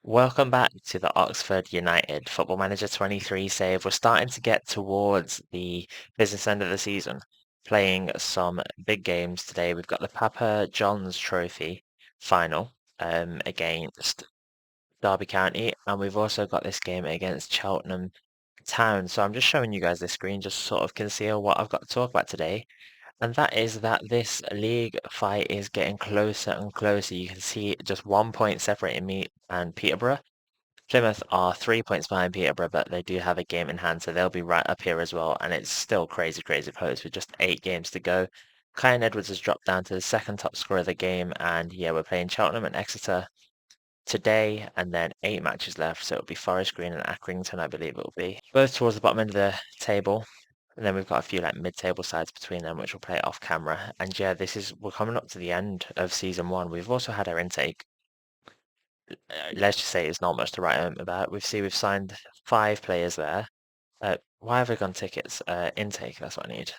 Welcome back to the Oxford United Football Manager 23 save. We're starting to get towards the business end of the season, playing some big games today. We've got the Papa John's Trophy final against Derby County, and we've also got this game against Cheltenham Town. So I'm just showing you guys this screen, just sort of conceal what I've got to talk about today. And that is that this league fight is getting closer and closer. You can see just 1 point separating me and Peterborough. Plymouth are 3 points behind Peterborough, but they do have a game in hand, so they'll be right up here as well. And it's still crazy, crazy close with just 8 games to go. Kyan Edwards has dropped down to the second top scorer of the game, and yeah, we're playing Cheltenham and Exeter today, and then 8 matches left. So it'll be Forest Green and Accrington, I believe it will be. Both towards the bottom end of the table. And then we've got a few like mid-table sides between them, which we'll play off camera. And yeah, we're coming up to the end of season one. We've also had our intake. Let's just say it's not much to write home about. We've signed 5 players there. Why have I gone tickets? Intake, that's what I need.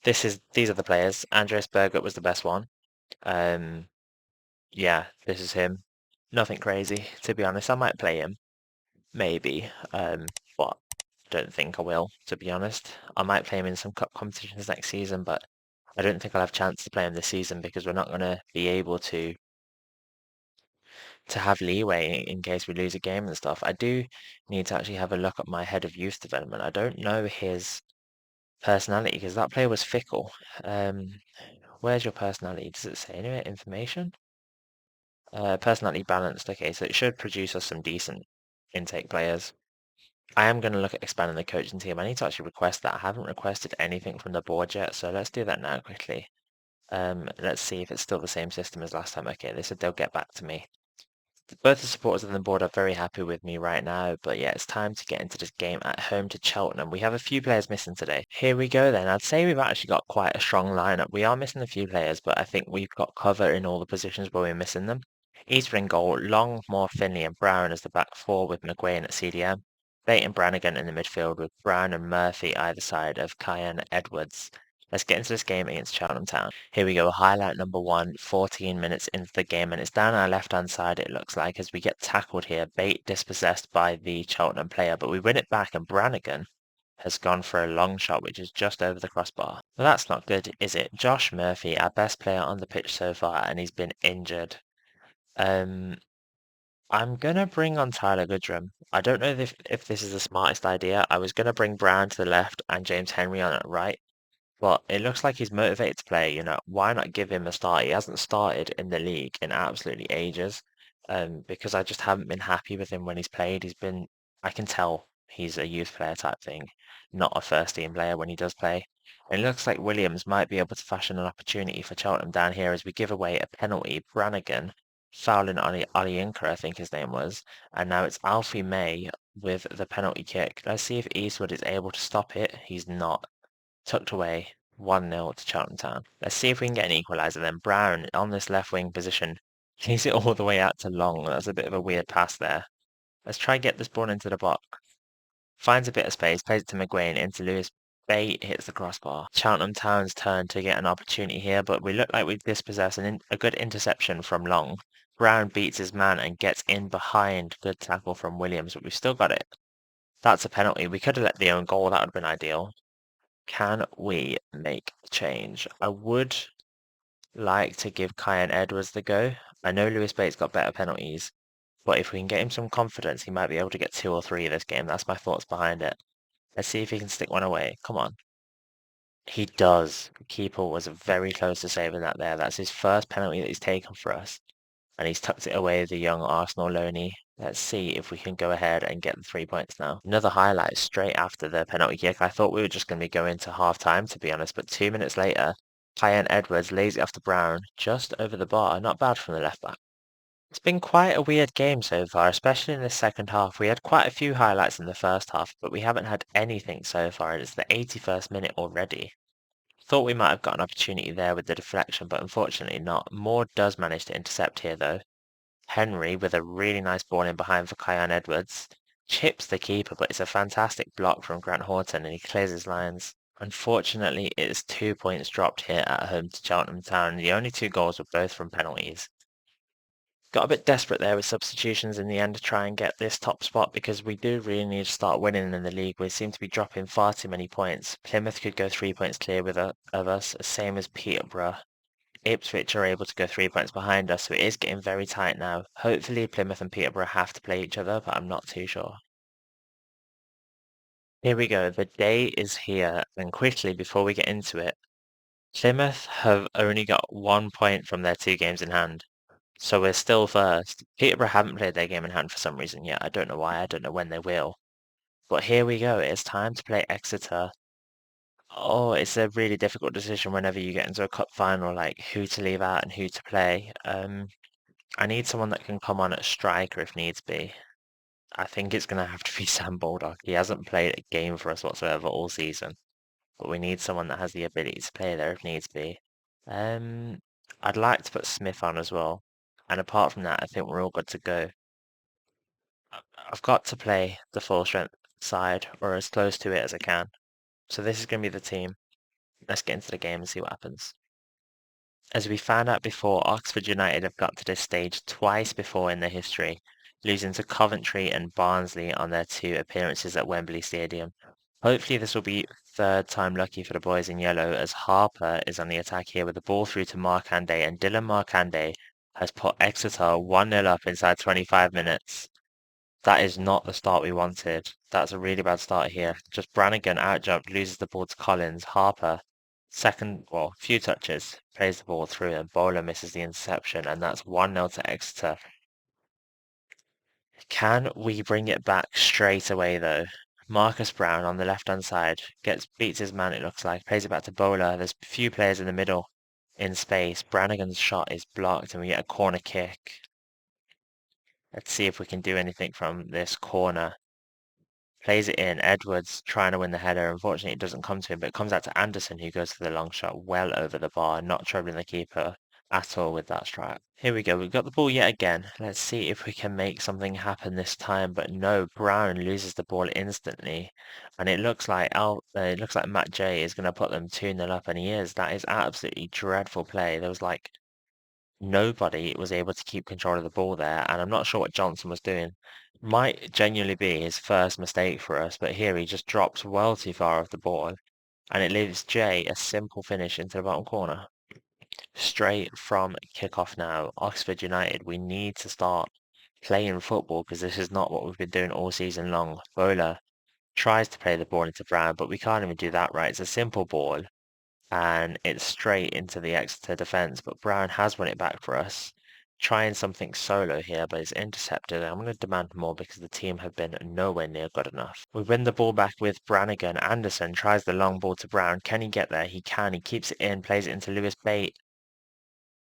These are the players. Andreas Bergut was the best one. Um, yeah, this is him. Nothing crazy, to be honest. I might play him, maybe. But don't think I will, to be honest. I might play him in some cup competitions next season, but I don't think I'll have a chance to play him this season because we're not going to be able to have leeway in case we lose a game and stuff. I do need to actually have a look at my head of youth development. I don't know his personality because that player was fickle. Um, where's your personality? Does it say anywhere? Information? Personality balanced. Okay, so it should produce us some decent intake players. I am going to look at expanding the coaching team. I need to actually request that. I haven't requested anything from the board yet, so let's do that now quickly. Let's see if it's still the same system as last time. Okay, they said they'll get back to me. Both the supporters on the board are very happy with me right now, but yeah, it's time to get into this game at home to Cheltenham. We have a few players missing today. Here we go then. I'd say we've actually got quite a strong lineup. We are missing a few players, but I think we've got cover in all the positions where we're missing them. Easter in goal, Long, Moore, Finley and Brown as the back four with McGuane at CDM. Bate and Brannigan in the midfield with Brown and Murphy either side of Kyan Edwards. Let's get into this game against Cheltenham Town. Here we go, highlight number 1, 14 minutes into the game, and it's down our left-hand side, it looks like, as we get tackled here. Bate dispossessed by the Cheltenham player, but we win it back, and Brannigan has gone for a long shot, which is just over the crossbar. Well, that's not good, is it? Josh Murphy, our best player on the pitch so far, and he's been injured. Um, I'm gonna bring on Tyler Goodrum. I don't know if this is the smartest idea. I was gonna bring Brown to the left and James Henry on at right. But it looks like he's motivated to play, why not give him a start? He hasn't started in the league in absolutely ages. Because I just haven't been happy with him when he's played. I can tell he's a youth player type thing, not a first team player when he does play. And it looks like Williams might be able to fashion an opportunity for Cheltenham down here as we give away a penalty. Brannigan fouling Oli Inker, I think his name was. And now it's Alfie May with the penalty kick. Let's see if Eastwood is able to stop it. He's not. Tucked away, 1-0 to Cheltenham Town. Let's see if we can get an equaliser then. Brown on this left wing position. Leaves it all the way out to Long. That's a bit of a weird pass there. Let's try and get this ball into the box. Finds a bit of space, plays it to McGuane, into Lewis. Bate hits the crossbar. Cheltenham Town's turn to get an opportunity here, but we look like we've dispossessed a good interception from Long. Brown beats his man and gets in behind. Good tackle from Williams, but we've still got it. That's a penalty. We could have let the own goal. That would have been ideal. Can we make a change? I would like to give Kyan Edwards the go. I know Lewis Bates got better penalties, but if we can get him some confidence, he might be able to get 2 or 3 this game. That's my thoughts behind it. Let's see if he can stick one away. Come on. He does. The keeper was very close to saving that there. That's his first penalty that he's taken for us. And he's tucked it away, the young Arsenal loanee. Let's see if we can go ahead and get the 3 points now. Another highlight straight after the penalty kick. I thought we were just going to be going to half time, to be honest, but 2 minutes later, Kyan Edwards lays it off to Brown, just over the bar. Not bad from the left back. It's been quite a weird game so far, especially in the second half. We had quite a few highlights in the first half, but we haven't had anything so far, and it's the 81st minute already. Thought we might have got an opportunity there with the deflection, but unfortunately not. Moore does manage to intercept here, though. Henry with a really nice ball in behind for Kyan Edwards. Chips the keeper, but it's a fantastic block from Grant Horton and he clears his lines. Unfortunately, it's 2 points dropped here at home to Cheltenham Town. The only 2 goals were both from penalties. Got a bit desperate there with substitutions in the end to try and get this top spot because we do really need to start winning in the league. We seem to be dropping far too many points. Plymouth could go 3 points clear of us, same as Peterborough. Ipswich are able to go 3 points behind us, so it is getting very tight now. Hopefully Plymouth and Peterborough have to play each other, but I'm not too sure. Here we go. The day is here, and quickly before we get into it, Plymouth have only got 1 point from their 2 games in hand. So we're still first. Peterborough haven't played their game in hand for some reason yet. I don't know why. I don't know when they will. But here we go. It's time to play Exeter. Oh, it's a really difficult decision whenever you get into a cup final, like who to leave out and who to play. I need someone that can come on at striker if needs be. I think it's going to have to be Sam Baldock. He hasn't played a game for us whatsoever all season, but we need someone that has the ability to play there if needs be. Um, I'd like to put Smith on as well. And apart from that, I think we're all good to go. I've got to play the full strength side or as close to it as I can. So this is going to be the team. Let's get into the game and see what happens. As we found out before, Oxford United have got to this stage twice before in their history, losing to Coventry and Barnsley on their 2 appearances at Wembley Stadium. Hopefully this will be third time lucky for the boys in yellow as Harper is on the attack here with the ball through to Markande, and Dylan Markande has put Exeter 1-0 up inside 25 minutes. That is not the start we wanted. That's a really bad start here. Just Brannigan outjumped, loses the ball to Collins. Harper, few touches, plays the ball through, and Bowler misses the interception, and that's 1-0 to Exeter. Can we bring it back straight away, though? Marcus Brown on the left-hand side beats his man, it looks like, plays it back to Bowler. There's a few players in the middle in space. Brannigan's shot is blocked, and we get a corner kick. Let's see if we can do anything from this corner. Plays it in. Edwards trying to win the header. Unfortunately, it doesn't come to him, but it comes out to Anderson, who goes for the long shot well over the bar, not troubling the keeper at all with that strike. Here we go. We've got the ball yet again. Let's see if we can make something happen this time. But no, Brown loses the ball instantly, and it looks like Matt J is going to put them 2-0 up, and he is. That is absolutely dreadful play. There was like nobody was able to keep control of the ball there, and I'm not sure what Johnson was doing. Might genuinely be his first mistake for us, but here he just drops well too far off the ball, and it leaves Jay a simple finish into the bottom corner. Straight from kickoff now. Oxford United, we need to start playing football because this is not what we've been doing all season long. Bowler tries to play the ball into Brown, but we can't even do that right. It's a simple ball, and it's straight into the Exeter defence, but Brown has won it back for us. Trying something solo here, but it's intercepted. I'm going to demand more because the team have been nowhere near good enough. We win the ball back with Brannigan. Anderson tries the long ball to Brown. Can he get there? He can. He keeps it in, plays it into Lewis Bate.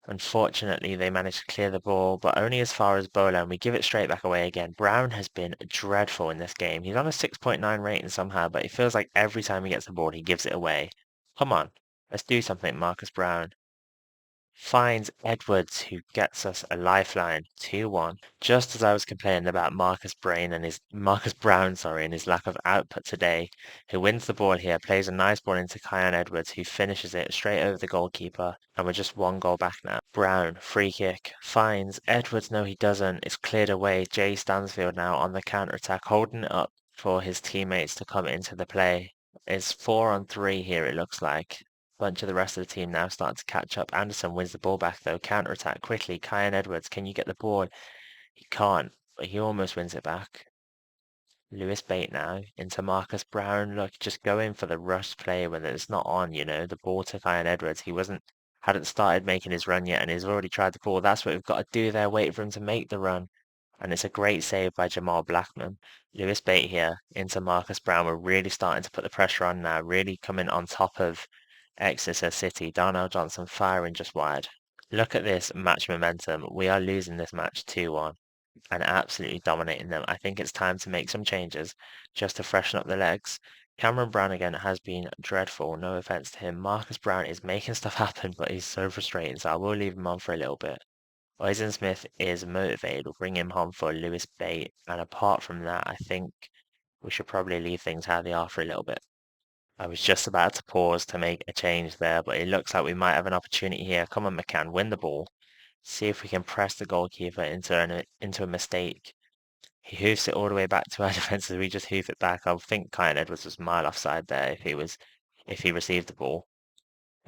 Unfortunately, they managed to clear the ball, but only as far as Bowler, and we give it straight back away again. Brown has been dreadful in this game. He's on a 6.9 rating somehow, but it feels like every time he gets the ball, he gives it away. Come on, let's do something, Marcus Brown. Finds Edwards, who gets us a lifeline, 2-1. Just as I was complaining about Marcus Brown, and his lack of output today, who wins the ball here, plays a nice ball into Kyan Edwards, who finishes it straight over the goalkeeper, and we're just 1 goal back now. Brown, free kick, finds Edwards, no he doesn't, it's cleared away. Jay Stansfield now on the counter-attack, holding it up for his teammates to come into the play. It's 4-on-3 here, it looks like. Bunch of the rest of the team now starting to catch up. Anderson wins the ball back though. Counter attack quickly. Kyan Edwards, can you get the ball? He can't, but he almost wins it back. Lewis Bate now into Marcus Brown. Look, just go in for the rush play when it's not on, the ball to Kyan Edwards. He hadn't started making his run yet and he's already tried the ball. That's what we've got to do there, wait for him to make the run. And it's a great save by Jamal Blackman. Lewis Bate here into Marcus Brown. We're really starting to put the pressure on now, really coming on top of Exeter City. Darnell Johnson firing just wide. Look at this match momentum. We are losing this match 2-1 and absolutely dominating them. I think it's time to make some changes just to freshen up the legs. Cameron Brannigan has been dreadful, no offense to him. Marcus Brown is making stuff happen, but he's so frustrating, so I will leave him on for a little bit. Oisin Smith is motivated. We'll bring him on for Lewis Bate, and apart from that, I think we should probably leave things how they are for a little bit. I was just about to pause to make a change there, but it looks like we might have an opportunity here. Come on, McCann, win the ball. See if we can press the goalkeeper into a mistake. He hoofs it all the way back to our defenses. We just hoof it back. I think Kyan Edwards was a mile offside there if he received the ball.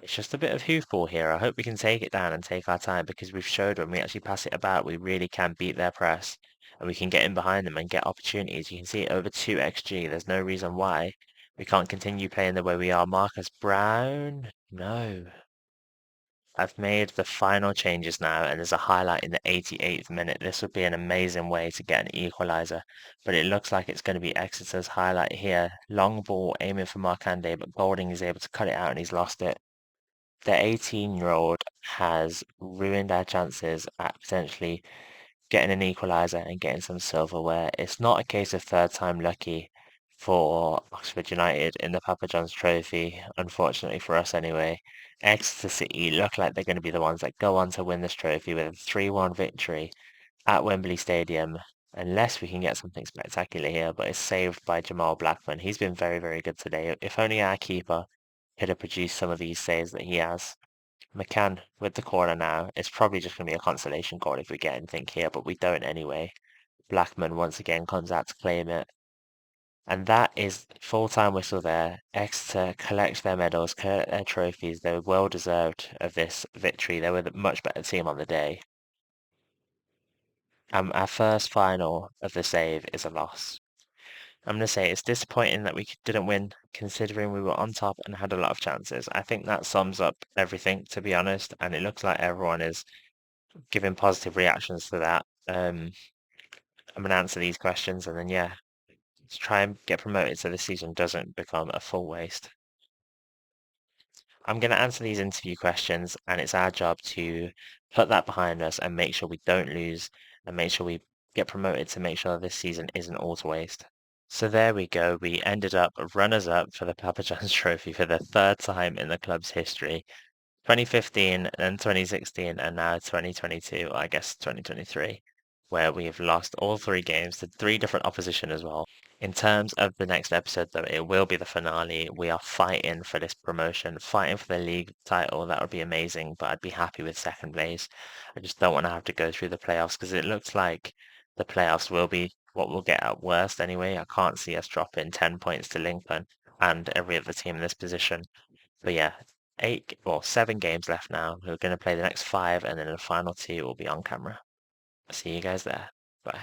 It's just a bit of hoofball here. I hope we can take it down and take our time because we've showed when we actually pass it about, we really can beat their press and we can get in behind them and get opportunities. You can see it over 2 XG. There's no reason why we can't continue playing the way we are. Marcus Brown? No. I've made the final changes now, and there's a highlight in the 88th minute. This would be an amazing way to get an equaliser, but it looks like it's going to be Exeter's highlight here. Long ball aiming for Markande, but Golding is able to cut it out and he's lost it. The 18-year-old has ruined our chances at potentially getting an equaliser and getting some silverware. It's not a case of third time lucky for Oxford United in the Papa John's Trophy, unfortunately for us anyway. Exeter City look like they're going to be the ones that go on to win this trophy with a 3-1 victory at Wembley Stadium, unless we can get something spectacular here, but it's saved by Jamal Blackman. He's been very, very good today. If only our keeper could have produced some of these saves that he has. McCann with the corner now. It's probably just going to be a consolation goal if we get anything here, but we don't anyway. Blackman once again comes out to claim it. And that is full-time whistle there. Exeter collect their medals, collect their trophies. They were well deserved of this victory. They were the much better team on the day. Our first final of the save is a loss. I'm going to say it's disappointing that we didn't win, considering we were on top and had a lot of chances. I think that sums up everything, to be honest, and it looks like everyone is giving positive reactions to that. I'm going to answer these questions and then, yeah, let's try and get promoted so this season doesn't become a full waste. I'm going to answer these interview questions, and it's our job to put that behind us and make sure we don't lose and make sure we get promoted to make sure this season isn't all to waste. So there we go. We ended up runners-up for the Papa John's Trophy for the third time in the club's history. 2015 and 2016 and now 2022, I guess 2023, where we've lost all 3 games to 3 different opposition as well. In terms of the next episode, though, it will be the finale. We are fighting for this promotion, fighting for the league title. That would be amazing, but I'd be happy with second place. I just don't want to have to go through the playoffs because it looks like the playoffs will be what we'll get at worst anyway. I can't see us dropping 10 points to Lincoln and every other team in this position. But yeah, 7 games left now. We're going to play the next 5, and then the final 2 will be on camera. See you guys there. Bye.